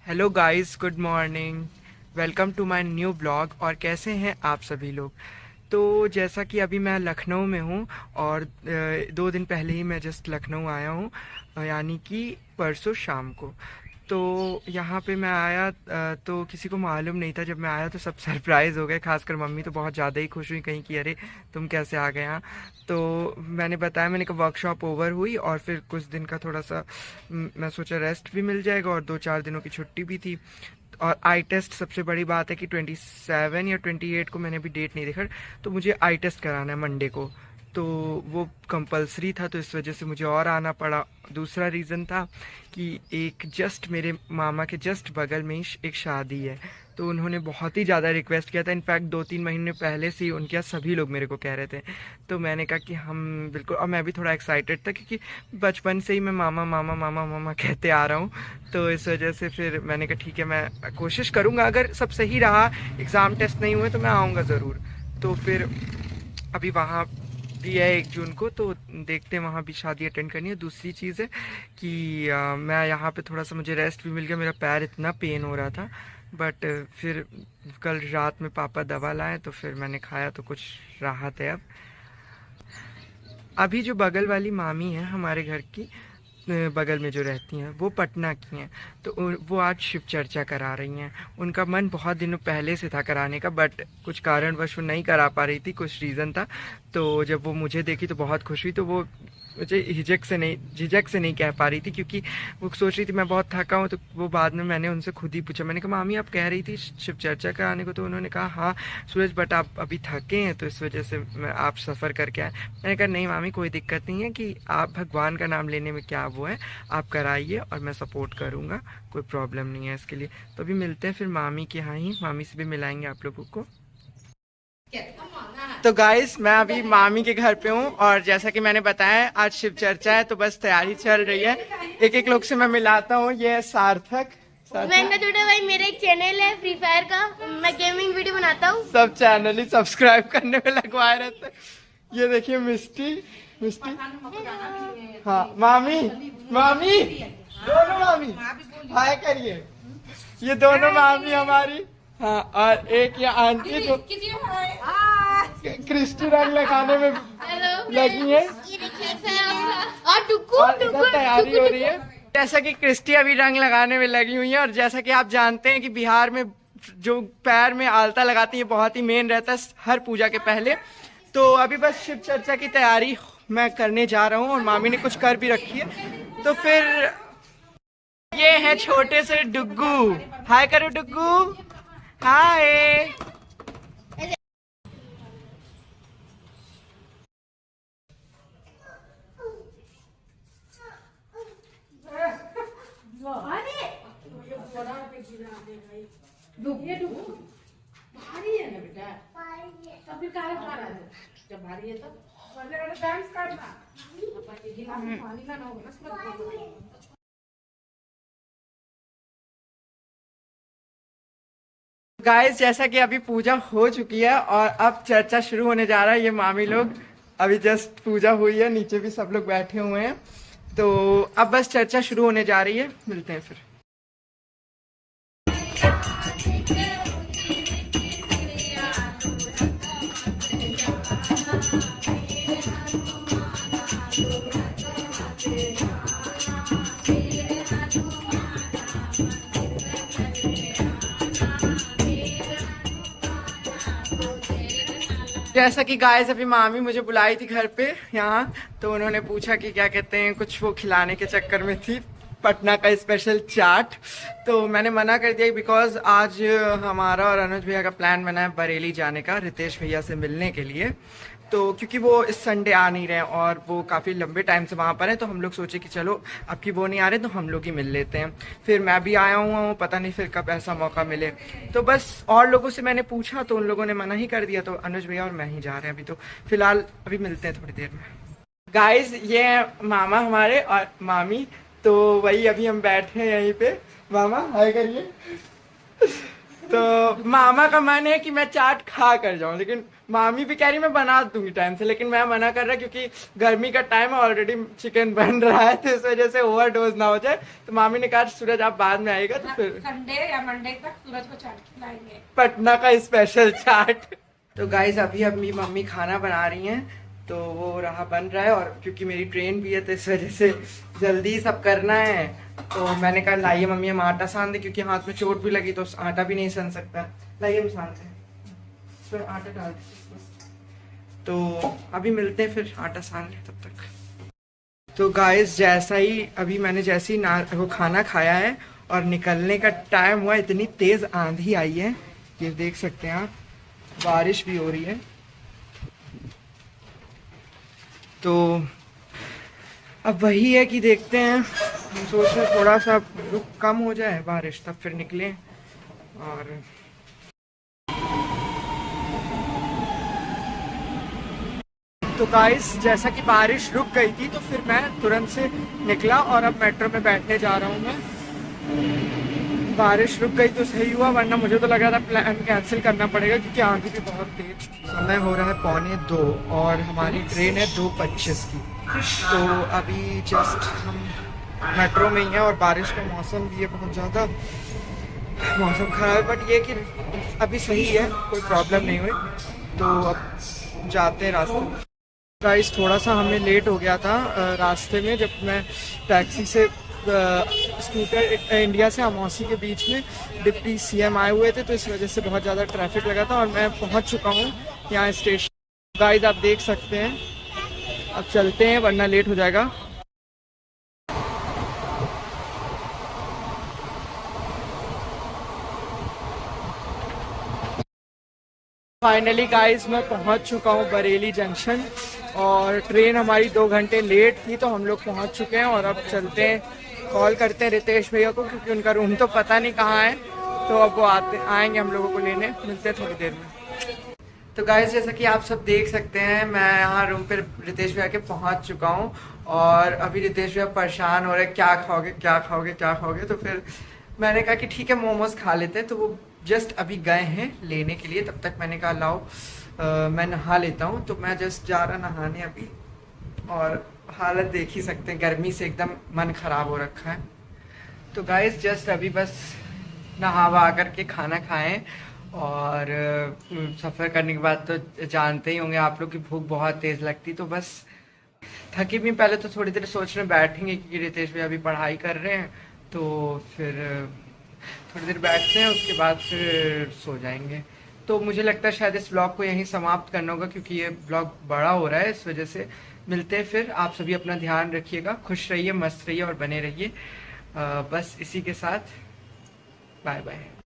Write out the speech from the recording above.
Hello guys, good morning. Welcome to my new blog. और कैसे हैं आप सभी लोग। तो जैसा कि अभी मैं लखनऊ में हूँ और 2 दिन पहले ही मैं जस्ट लखनऊ आया हूँ, यानी कि परसों शाम को। तो यहाँ पे मैं आया तो किसी को मालूम नहीं था। जब मैं आया तो सब सरप्राइज़ हो गए, खासकर मम्मी तो बहुत ज़्यादा ही खुश हुई, कहीं कि अरे तुम कैसे आ गए यहाँ। तो मैंने बताया, मैंने कहा वर्कशॉप ओवर हुई और फिर कुछ दिन का थोड़ा सा मैं सोचा रेस्ट भी मिल जाएगा और 2-4 दिनों की छुट्टी भी थी। और आई टेस्ट, सबसे बड़ी बात है कि 27 या 28 को, मैंने अभी डेट नहीं देखा, तो मुझे आई टेस्ट कराना है मंडे को। तो वो कंपलसरी था, तो इस वजह से मुझे और आना पड़ा। दूसरा रीज़न था कि एक जस्ट मेरे मामा के जस्ट बगल में ही एक शादी है, तो उन्होंने बहुत ही ज़्यादा रिक्वेस्ट किया था। इनफैक्ट 2-3 महीने पहले से ही उनके यहाँ सभी लोग मेरे को कह रहे थे। तो मैंने कहा कि हम बिल्कुल, और मैं भी थोड़ा एक्साइटेड था क्योंकि बचपन से ही मैं मामा मामा मामा मामा कहते आ रहा हूँ। तो इस वजह से फिर मैंने कहा ठीक है, मैं कोशिश करूँगा, अगर सब सही रहा, एग्ज़ाम टेस्ट नहीं हुए तो मैं आऊँगा ज़रूर। तो फिर अभी वहाँ भी है 1 जून को, तो देखते हैं, वहाँ भी शादी अटेंड करनी है। दूसरी चीज़ है कि मैं यहाँ पे थोड़ा सा, मुझे रेस्ट भी मिल गया, मेरा पैर इतना पेन हो रहा था। बट फिर कल रात में पापा दवा लाए तो फिर मैंने खाया तो कुछ राहत है अब। अभी जो बगल वाली मामी है हमारे घर की, बगल में जो रहती हैं, वो पटना की हैं। तो वो आज शिव चर्चा करा रही हैं। उनका मन बहुत दिनों पहले से था कराने का, बट कुछ कारणवश वो नहीं करा पा रही थी, कुछ रीज़न था। तो जब वो मुझे देखी तो बहुत खुश हुई। तो वो मुझे झिझक से नहीं कह पा रही थी, क्योंकि वो सोच रही थी मैं बहुत थका हूँ। तो वो बाद में मैंने उनसे खुद ही पूछा, मैंने कहा मामी आप कह रही थी शिव चर्चा कराने को। तो उन्होंने कहा हाँ सूरज, बट आप अभी थके हैं तो इस वजह से आप सफ़र करके आए। मैंने कहा नहीं मामी, कोई दिक्कत नहीं है, कि आप भगवान का नाम लेने में क्या वो है, आप कराइए और मैं सपोर्ट करूँगा, कोई प्रॉब्लम नहीं है इसके लिए। तो अभी मिलते हैं फिर मामी के यहाँ ही, मामी से भी मिलाएंगे आप लोगों को। तो गाइस, मैं अभी मामी के घर पे हूँ और जैसा कि मैंने बताया आज शिव चर्चा है, तो बस तैयारी चल रही है। एक एक लोग से मैं मिलाता हूँ। ये है सार्थक। मैं छोटा भाई, मेरा एक चैनल है फ्री फायर का, मैं गेमिंग वीडियो बनाता हूँ। सब चैनल ही सब्सक्राइब करने में लगवाए रहते हैं। ये देखिए मिस्टी, मिस्टी। हाँ मामी, मामी, दोनों मामी हाय करिए। ये दोनों मामी हमारी। हाँ, और एक ये आंटी जो क्रिस्टी रंग लगाने में लगी है और इधर तैयारी हो रही है। जैसा कि क्रिस्टी अभी रंग लगाने में लगी हुई है, और जैसा कि आप जानते हैं कि बिहार में जो पैर में आलता लगाती है बहुत ही मेन रहता है हर पूजा के पहले। तो अभी बस शिव चर्चा की तैयारी मैं करने जा रहा हूँ और मामी ने कुछ कर भी रखी है। तो फिर ये है छोटे से डुग्गू। हाय करो डुग्गू, हाय। भारी है ना बेटा, तब भी काहे खा रहा है? जब भारी है तब डांस करना, पानी का ना होगा। गाइस, जैसा कि अभी पूजा हो चुकी है और अब चर्चा शुरू होने जा रहा है। ये मामी लोग, अभी जस्ट पूजा हुई है, नीचे भी सब लोग बैठे हुए हैं। तो अब बस चर्चा शुरू होने जा रही है, मिलते हैं फिर। जैसा कि गाइस, अभी मामी मुझे बुलाई थी घर पे यहाँ, तो उन्होंने पूछा कि क्या कहते हैं, कुछ वो खिलाने के चक्कर में थी, पटना का स्पेशल चाट। तो मैंने मना कर दिया बिकॉज आज हमारा और अनुज भैया का प्लान बना है बरेली जाने का, रितेश भैया से मिलने के लिए। तो क्योंकि वो इस संडे आ नहीं रहे हैं और वो काफ़ी लंबे टाइम से वहाँ पर हैं, तो हम लोग सोचे कि चलो अब कि वो नहीं आ रहे तो हम लोग ही मिल लेते हैं। फिर मैं भी आया हुआ हूँ, पता नहीं फिर कब ऐसा मौका मिले। तो बस और लोगों से मैंने पूछा तो उन लोगों ने मना ही कर दिया, तो अनुज भैया और मैं ही जा रहे हैं अभी। तो फिलहाल अभी मिलते हैं थोड़ी देर में। गाइज, ये है मामा हमारे और मामी। तो वही अभी हम बैठे हैं यहीं पे। मामा हाय करिए। तो मामा का मन है कि मैं चाट खा कर जाऊं, लेकिन मामी भी कह रही मैं बना दूंगी टाइम से, लेकिन मैं मना कर रहा क्योंकि गर्मी का टाइम है, ऑलरेडी चिकन बन रहा है, तो इस वजह से ओवरडोज ना हो जाए। तो मामी ने कहा सूरज आप बाद में आएगा तो फिर संडे या मंडे तक सूरज को चाट खिलाएंगे, पटना का स्पेशल चाट। तो गाइस अभी अभी मम्मी खाना बना रही हैं, तो वो रहा बन रहा है, और क्योंकि मेरी ट्रेन भी है तो इस वजह से जल्दी सब करना है। तो मैंने कहा लाइए मम्मी हम आटा सान दे, क्योंकि हाथ में चोट भी लगी तो आटा भी नहीं सन सकता। लाइए हम सानते हैं, फिर आटा डाल दीजिए। तो अभी मिलते हैं, फिर आटा सान ले तब तक। तो गाइस जैसा ही अभी मैंने जैसे ही वो खाना खाया है और निकलने का टाइम हुआ, इतनी तेज़ आंधी आई है, ये देख सकते हैं आप, बारिश भी हो रही है। तो अब वही है कि देखते हैं, हम सोच रहे हैं थोड़ा सा रुक कम हो जाए बारिश तब फिर निकलें। और तो गाइस जैसा कि बारिश रुक गई थी तो फिर मैं तुरंत से निकला और अब मेट्रो में बैठने जा रहा हूँ मैं। बारिश रुक गई तो सही हुआ, वरना मुझे तो लगा था प्लान कैंसिल करना पड़ेगा क्योंकि आंधी भी बहुत तेज थी। समय हो रहा है 1:45 और हमारी ट्रेन है 2:25 की। तो अभी जस्ट हम मेट्रो में ही हैं और बारिश का मौसम भी है, बहुत ज़्यादा मौसम खराब है, बट ये कि अभी सही है, कोई प्रॉब्लम नहीं हुई। तो अब जाते हैं रास्ते में। गाइस थोड़ा सा हमें लेट हो गया था रास्ते में, जब मैं टैक्सी से स्कूटर इंडिया से अमौसी के बीच में डिप्टी सीएम आए हुए थे, तो इस वजह से बहुत ज़्यादा ट्रैफिक लगा था और मैं पहुंच चुका हूं यहाँ स्टेशन। गाइस आप देख सकते हैं, अब चलते हैं वरना लेट हो जाएगा। फाइनली गाइस मैं पहुंच चुका हूं बरेली जंक्शन, और ट्रेन हमारी 2 घंटे लेट थी तो हम लोग पहुंच चुके हैं। और अब चलते हैं, कॉल करते हैं रितेश भैया को क्योंकि उनका रूम तो पता नहीं कहाँ है, तो अब वो आएंगे हम लोगों को लेने, मिलते हैं थोड़ी देर में। तो गाइस जैसा कि आप सब देख सकते हैं, मैं यहाँ रूम पे रितेश भैया के पहुँच चुका हूँ, और अभी रितेश भैया परेशान हो रहे हैं, क्या खाओगे क्या खाओगे क्या खाओगे। तो फिर मैंने कहा कि ठीक है मोमोज खा लेते हैं, तो वो जस्ट अभी गए हैं लेने के लिए। तब तक मैंने कहा लाओ मैं नहा लेता हूँ, तो मैं जस्ट जा रहा नहाने अभी, और हालत देख ही सकते हैं, गर्मी से एकदम मन ख़राब हो रखा है। तो गाइस जस्ट अभी बस नहा करके खाना खाएं, और सफ़र करने के बाद तो जानते ही होंगे आप लोग की भूख बहुत तेज़ लगती, तो बस थकी भी। पहले तो थोड़ी देर सोच रहे बैठेंगे क्योंकि रितेश भैया अभी पढ़ाई कर रहे हैं, तो फिर थोड़ी देर बैठते हैं, उसके बाद फिर सो जाएंगे। तो मुझे लगता है शायद इस ब्लॉग को यहीं समाप्त करना होगा क्योंकि ये ब्लॉग बड़ा हो रहा है, इस वजह से। मिलते हैं फिर, आप सभी अपना ध्यान रखिएगा, खुश रहिए, मस्त रहिए और बने रहिए। बस इसी के साथ बाय बाय।